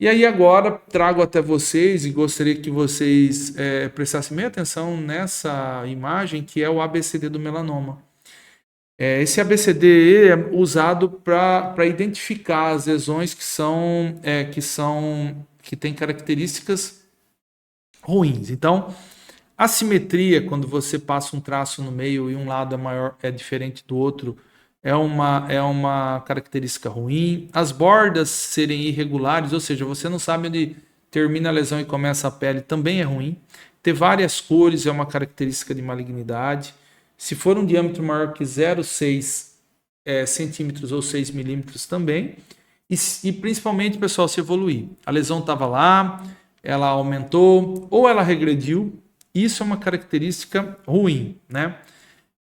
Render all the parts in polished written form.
E aí agora trago até vocês e gostaria que vocês prestassem meia atenção nessa imagem que é o ABCD do melanoma. Esse ABCD é usado para identificar as lesões que têm características ruins. Então, a simetria, quando você passa um traço no meio e um lado é diferente do outro, é uma característica ruim. As bordas serem irregulares, ou seja, você não sabe onde termina a lesão e começa a pele, também é ruim. Ter várias cores é uma característica de malignidade. Se for um diâmetro maior que 0,6 centímetros ou 6 milímetros também. E principalmente, pessoal, se evoluir. A lesão estava lá, ela aumentou ou ela regrediu. Isso é uma característica ruim, né?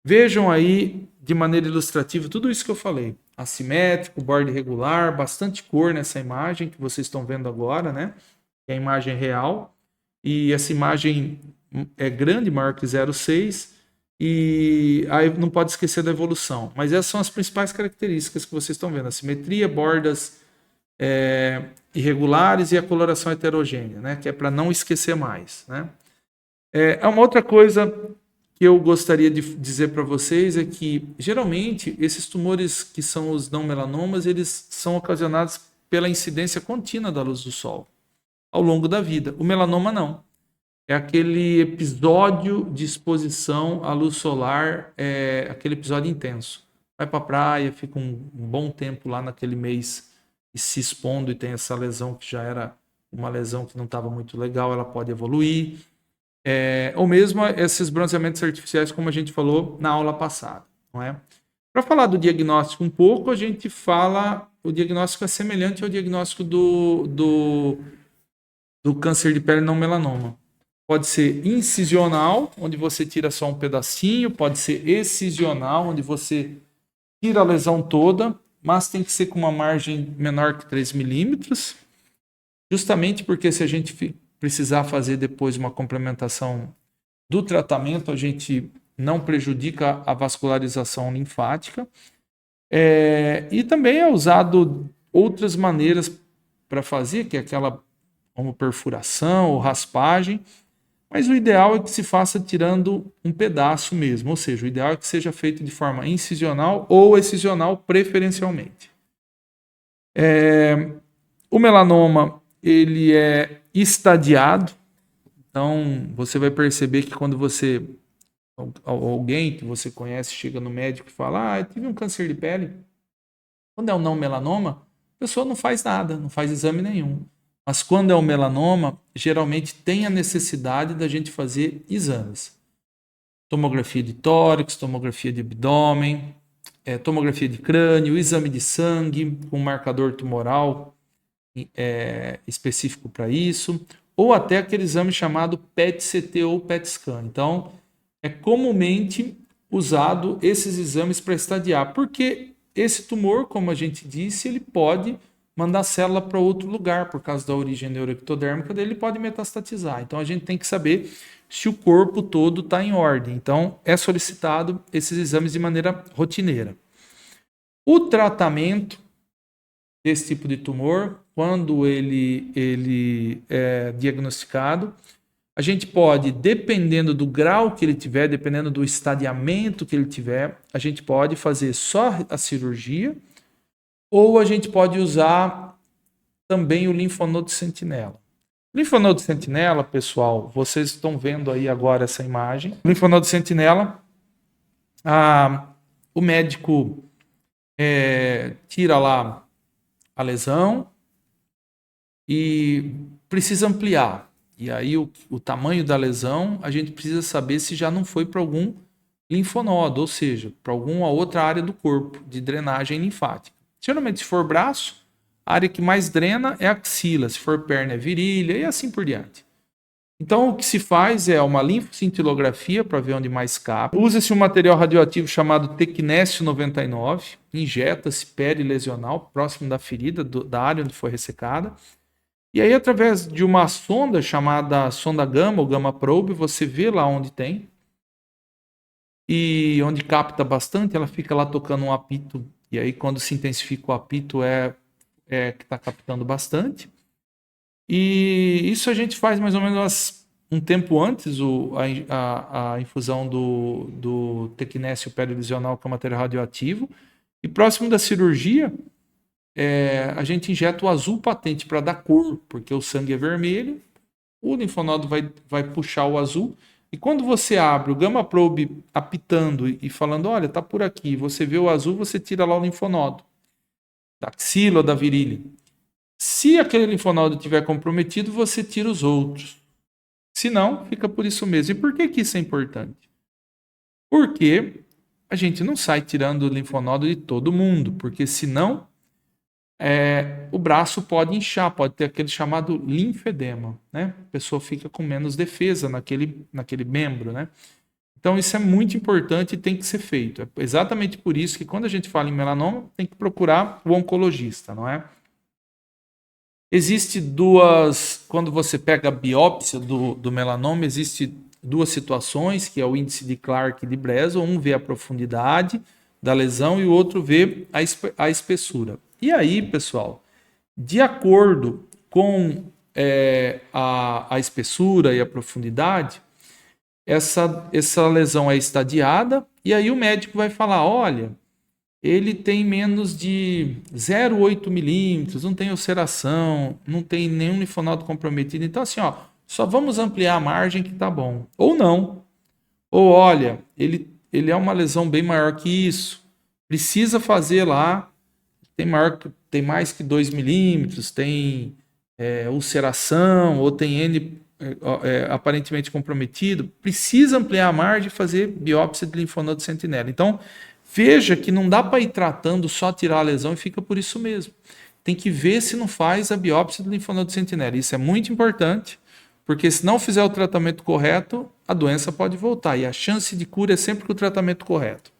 Vejam aí de maneira ilustrativa tudo isso que eu falei. Assimétrico, borda irregular, bastante cor nessa imagem que vocês estão vendo agora, né? É a imagem real. E essa imagem é grande, maior que 0,6. E aí não pode esquecer da evolução. Mas essas são as principais características que vocês estão vendo. A simetria, bordas irregulares e a coloração heterogênea, né? Que é para não esquecer mais, né? Uma outra coisa que eu gostaria de dizer para vocês é que, geralmente, esses tumores que são os não melanomas, eles são ocasionados pela incidência contínua da luz do sol ao longo da vida. O melanoma não. É aquele episódio de exposição à luz solar, aquele episódio intenso. Vai para a praia, fica um bom tempo lá naquele mês se expondo e tem essa lesão que já era uma lesão que não estava muito legal, ela pode evoluir. Ou mesmo esses bronzeamentos artificiais, como a gente falou na aula passada, não é? Para falar do diagnóstico um pouco, a gente fala, o diagnóstico é semelhante ao diagnóstico do câncer de pele não melanoma. Pode ser incisional, onde você tira só um pedacinho, pode ser excisional, onde você tira a lesão toda, mas tem que ser com uma margem menor que 3 milímetros, justamente porque se a gente precisar fazer depois uma complementação do tratamento, a gente não prejudica a vascularização linfática. E também é usado outras maneiras para fazer, que é aquela como perfuração ou raspagem, mas o ideal é que se faça tirando um pedaço mesmo, ou seja, o ideal é que seja feito de forma incisional ou excisional preferencialmente. O melanoma, ele é estadiado, então você vai perceber que quando alguém que você conhece chega no médico e fala, eu tive um câncer de pele, quando é um não melanoma, a pessoa não faz nada, não faz exame nenhum. Mas quando é um melanoma, geralmente tem a necessidade da gente fazer exames. Tomografia de tórax, tomografia de abdômen, tomografia de crânio, exame de sangue, com um marcador tumoral específico para isso, ou até aquele exame chamado PET-CT ou PET-scan. Então, é comumente usado esses exames para estadiar, porque esse tumor, como a gente disse, ele pode mandar a célula para outro lugar, por causa da origem neuroectodérmica dele, ele pode metastatizar. Então, a gente tem que saber se o corpo todo está em ordem. Então, é solicitado esses exames de maneira rotineira. O tratamento desse tipo de tumor, quando ele é diagnosticado, a gente pode, dependendo do grau que ele tiver, dependendo do estadiamento que ele tiver, a gente pode fazer só a cirurgia, ou a gente pode usar também o linfonodo sentinela. O linfonodo sentinela, pessoal, vocês estão vendo aí agora essa imagem. O linfonodo sentinela, o médico tira lá a lesão e precisa ampliar. E aí o tamanho da lesão, a gente precisa saber se já não foi para algum linfonodo, ou seja, para alguma outra área do corpo de drenagem linfática. Geralmente, se for braço, a área que mais drena é a axila, se for perna é virilha e assim por diante. Então, o que se faz é uma linfocintilografia para ver onde mais cabe. Usa-se um material radioativo chamado Tecnésio 99, injeta-se perilesional, próximo da ferida, da área onde foi ressecada. E aí, através de uma sonda chamada sonda gama ou gamma probe, você vê lá onde tem. E onde capta bastante, ela fica lá tocando um apito. E aí, quando se intensifica o apito, que está captando bastante. E isso a gente faz mais ou menos um tempo antes a infusão do tecnésio perilesional, que é um material radioativo. E próximo da cirurgia, a gente injeta o azul patente para dar cor, porque o sangue é vermelho, o linfonodo vai puxar o azul. E quando você abre o gamma probe apitando e falando, olha, tá por aqui, você vê o azul, você tira lá o linfonodo, da axila ou da virilha. Se aquele linfonodo estiver comprometido, você tira os outros. Se não, fica por isso mesmo. E por que isso é importante? Porque a gente não sai tirando o linfonodo de todo mundo, porque senão o braço pode inchar, pode ter aquele chamado linfedema, né? A pessoa fica com menos defesa naquele membro, né? Então isso é muito importante e tem que ser feito. É exatamente por isso que quando a gente fala em melanoma, tem que procurar o oncologista, não é? Existe quando você pega a biópsia do melanoma, existe duas situações, que é o índice de Clark e de Breslow. Um vê a profundidade da lesão e o outro vê a espessura. E aí, pessoal, de acordo com a espessura e a profundidade, essa lesão é estadiada, e aí o médico vai falar, olha, ele tem menos de 0,8 milímetros, não tem ulceração, não tem nenhum linfonodo comprometido. Então, assim, ó, só vamos ampliar a margem que tá bom. Ou não. Ou, olha, ele é uma lesão bem maior que isso. Precisa fazer lá, tem mais que 2 milímetros, tem ulceração, ou tem N aparentemente comprometido. Precisa ampliar a margem e fazer biópsia de linfonodo sentinela. Então, veja que não dá para ir tratando, só tirar a lesão e fica por isso mesmo. Tem que ver se não faz a biópsia do linfonodo sentinela. Isso é muito importante, porque se não fizer o tratamento correto, a doença pode voltar. E a chance de cura é sempre com o tratamento correto.